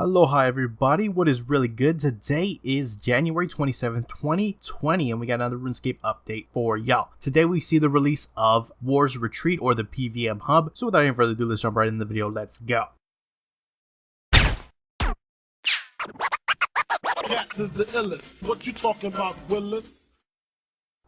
Aloha everybody, what is really good? Today is January 27th, 2020 and we got another RuneScape update for y'all. Today we see the release of War's Retreat or the PvM Hub. So without any further ado, let's jump right in the video. Let's go. Cats is the illest. What you talking about, Willis?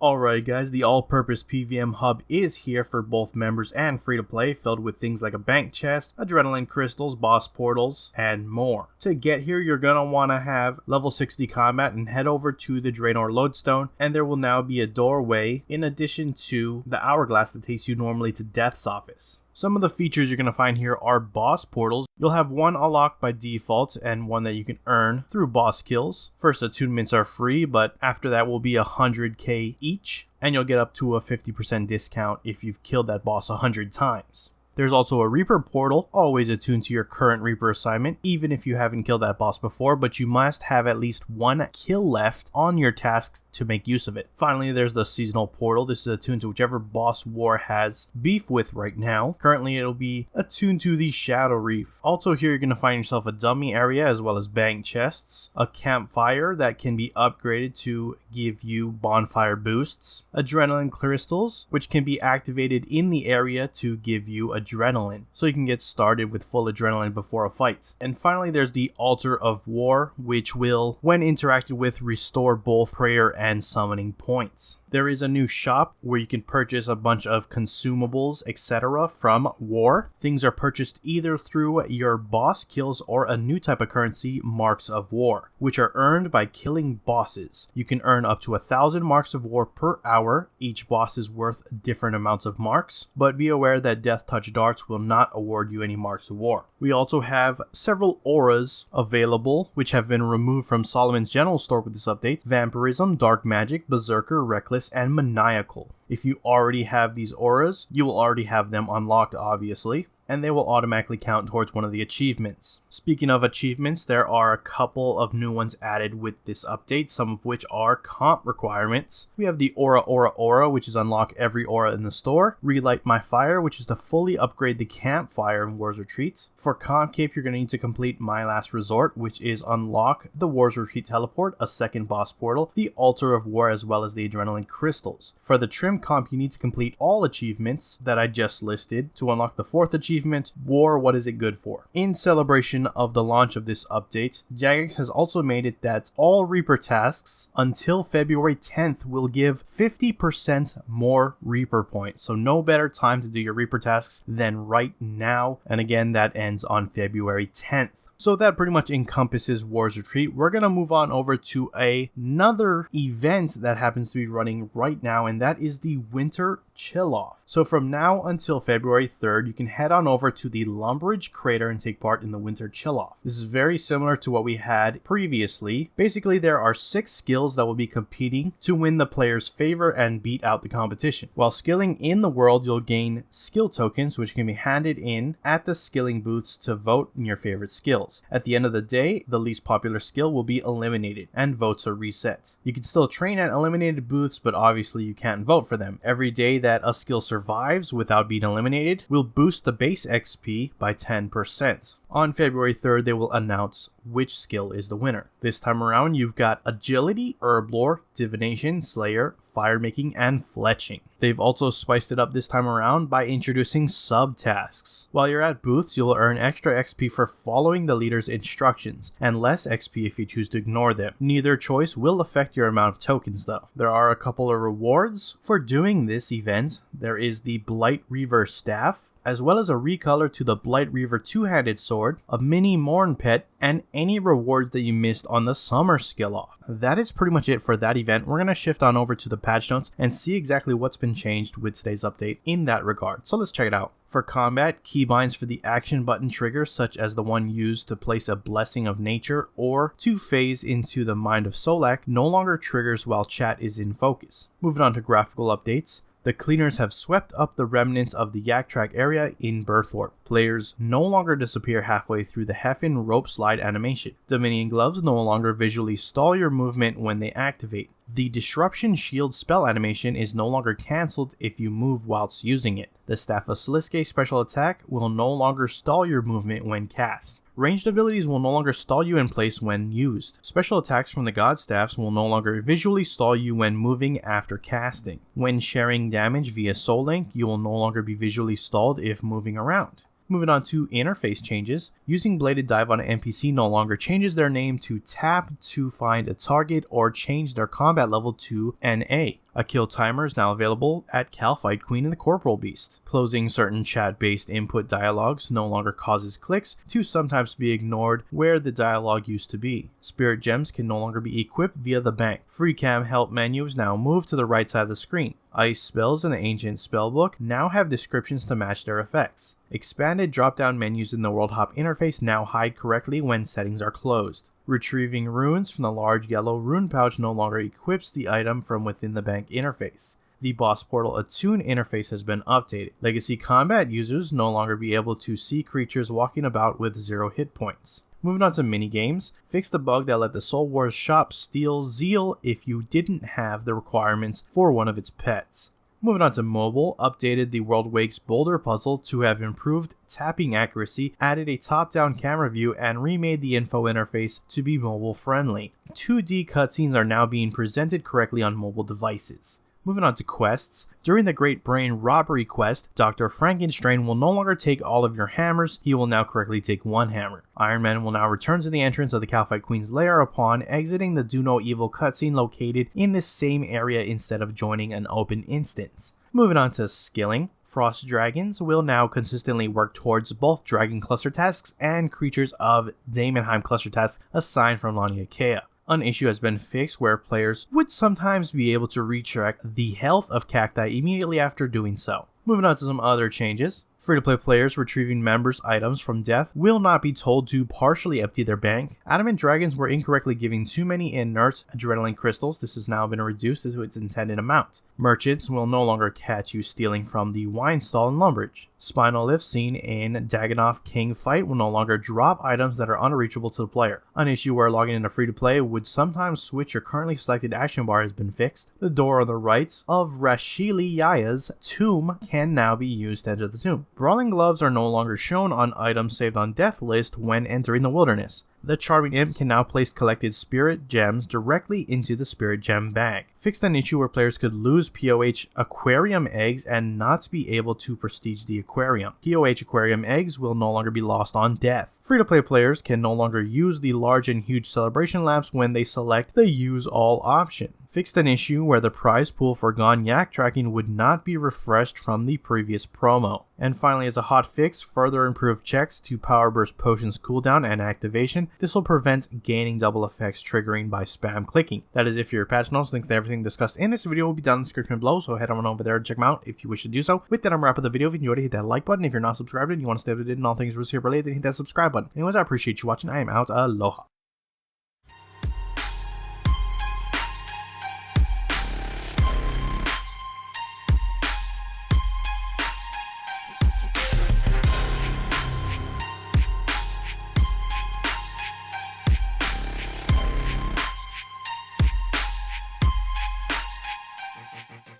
Alright guys, the all-purpose PvM Hub is here for both members and free-to-play, filled with things like a bank chest, adrenaline crystals, boss portals, and more. To get here, you're gonna want to have level 60 combat and head over to the Draynor lodestone, and there will now be a doorway in addition to the hourglass that takes you normally to Death's office. Some of the features you're going to find here are boss portals. You'll have one unlocked by default and one that you can earn through boss kills. First attunements are free, but after that will be 100k each, and you'll get up to a 50% discount if you've killed that boss 100 times. There's also a Reaper portal, always attuned to your current Reaper assignment, even if you haven't killed that boss before, but you must have at least one kill left on your task to make use of it. Finally, there's the seasonal portal. This is attuned to whichever boss War has beef with right now. Currently, it'll be attuned to the Shadow Reef. Also here, you're going to find yourself a dummy area as well as bank chests, a campfire that can be upgraded to give you bonfire boosts, adrenaline crystals, which can be activated in the area to give you adrenaline, so you can get started with full adrenaline before a fight. And finally, there's the Altar of War, which will, when interacted with, restore both prayer and summoning points. There is a new shop where you can purchase a bunch of consumables, etc. from War. Things are purchased either through your boss kills or a new type of currency, Marks of War, which are earned by killing bosses. You can earn up to 1,000 Marks of War per hour. Each boss is worth different amounts of marks, but be aware that Death Touch Darts will not award you any Marks of War. We also have several auras available, which have been removed from Solomon's General Store with this update: Vampirism, Dark Magic, Berserker, Reckless, and Maniacal. If you already have these auras, you will already have them unlocked, obviously, and they will automatically count towards one of the achievements. Speaking of achievements, there are a couple of new ones added with this update, some of which are comp requirements. We have the Aura, which is unlock every aura in the store. Relight My Fire, which is to fully upgrade the campfire in War's Retreat. For comp cape, you're going to need to complete My Last Resort, which is unlock the War's Retreat teleport, a second boss portal, the Altar of War, as well as the adrenaline crystals. For the trim comp, you need to complete all achievements that I just listed to unlock the fourth achievement, War, What Is It Good For? In celebration of the launch of this update, Jagex has also made it that all Reaper tasks until February 10th will give 50% more Reaper points. So no better time to do your Reaper tasks than right now. And again, that ends on February 10th. So that pretty much encompasses War's Retreat. We're going to move on over to another event that happens to be running right now, and that is the Winter Chill Off. So from now until February 3rd, you can head on over to the Lumbridge Crater and take part in the Winter Chill Off. This is very similar to what we had previously. Basically, there are 6 skills that will be competing to win the player's favor and beat out the competition. While skilling in the world, you'll gain skill tokens, which can be handed in at the skilling booths to vote in your favorite skills. At the end of the day, the least popular skill will be eliminated and votes are reset. You can still train at eliminated booths, but obviously you can't vote for them. Every day that a skill survives without being eliminated will boost the base XP by 10%. On February 3rd, they will announce which skill is the winner. This time around, you've got Agility, Herblore, Divination, Slayer, Firemaking, and Fletching. They've also spiced it up this time around by introducing sub-tasks. While you're at booths, you'll earn extra XP for following the leader's instructions, and less XP if you choose to ignore them. Neither choice will affect your amount of tokens though. There are a couple of rewards for doing this event. There is the Blight Reaver Staff, as well as a recolor to the Blight Reaver two-handed sword, a mini Morn pet, and any rewards that you missed on the summer skill off. That is pretty much it for that event. We're going to shift on over to the patch notes and see exactly what's been changed with today's update in that regard. So let's check it out. For combat, keybinds for the action button triggers, such as the one used to place a Blessing of Nature or to phase into the Mind of Solak, no longer triggers while chat is in focus. Moving on to graphical updates. The cleaners have swept up the remnants of the Yak Track area in Berthorpe. Players no longer disappear halfway through the Heffin rope slide animation. Dominion gloves no longer visually stall your movement when they activate. The Disruption Shield spell animation is no longer cancelled if you move whilst using it. The Staff of Sliske special attack will no longer stall your movement when cast. Ranged abilities will no longer stall you in place when used. Special attacks from the God Staffs will no longer visually stall you when moving after casting. When sharing damage via Soul Link, you will no longer be visually stalled if moving around. Moving on to interface changes, using Bladed Dive on an NPC no longer changes their name to tap to find a target or change their combat level to NA. A kill timer is now available at Calfight Queen and the Corporal Beast. Closing certain chat-based input dialogues no longer causes clicks to sometimes be ignored where the dialogue used to be. Spirit gems can no longer be equipped via the bank. Free cam help menu is now moved to the right side of the screen. Ice spells in the Ancient Spellbook now have descriptions to match their effects. Expanded drop-down menus in the World Hop interface now hide correctly when settings are closed. Retrieving runes from the large yellow rune pouch no longer equips the item from within the bank interface. The Boss Portal Attune interface has been updated. Legacy combat users no longer be able to see creatures walking about with 0 hit points. Moving on to minigames, fix the bug that let the Soul Wars shop steal Zeal if you didn't have the requirements for one of its pets. Moving on to mobile, updated the World Wakes Boulder puzzle to have improved tapping accuracy, added a top-down camera view, and remade the info interface to be mobile friendly. 2D cutscenes are now being presented correctly on mobile devices. Moving on to quests, during the Great Brain Robbery quest, Dr. Frankenstein will no longer take all of your hammers, he will now correctly take 1 hammer. Iron Man will now return to the entrance of the Calfight Queen's lair upon exiting the Do No Evil cutscene located in the same area instead of joining an open instance. Moving on to skilling, Frost Dragons will now consistently work towards both Dragon Cluster tasks and creatures of Daemonheim Cluster tasks assigned from Laniakea. An issue has been fixed where players would sometimes be able to recheck the health of cacti immediately after doing so. Moving on to some other changes. Free-to-play players retrieving members' items from death will not be told to partially empty their bank. Adamant Dragons were incorrectly giving too many inert adrenaline crystals. This has now been reduced to its intended amount. Merchants will no longer catch you stealing from the wine stall in Lumbridge. Spinal Lift seen in Dagannoth King fight will no longer drop items that are unreachable to the player. An issue where logging into free-to-play would sometimes switch your currently selected action bar has been fixed. The door on the right of Rashili Yaya's tomb can now be used to enter the tomb. Brawling gloves are no longer shown on items saved on death list when entering the wilderness. The Charming Imp can now place collected spirit gems directly into the spirit gem bag. Fixed an issue where players could lose POH aquarium eggs and not be able to prestige the aquarium. POH aquarium eggs will no longer be lost on death. Free-to-play players can no longer use the large and huge celebration lamps when they select the use all option. Fixed an issue where the prize pool for Gone Yak tracking would not be refreshed from the previous promo. And finally, as a hot fix, further improved checks to Power Burst Potions cooldown and activation. This will prevent gaining double effects triggering by spam clicking. That is if you're a patch notes. Links to everything discussed in this video will be down in the description below, so head on over there and check them out if you wish to do so. With that, I'm wrapping up the video. If you enjoyed it, hit that like button. If you're not subscribed and you want to stay up to date on all things RuneScape related, then hit that subscribe button. Anyways, I appreciate you watching. I am out. Aloha.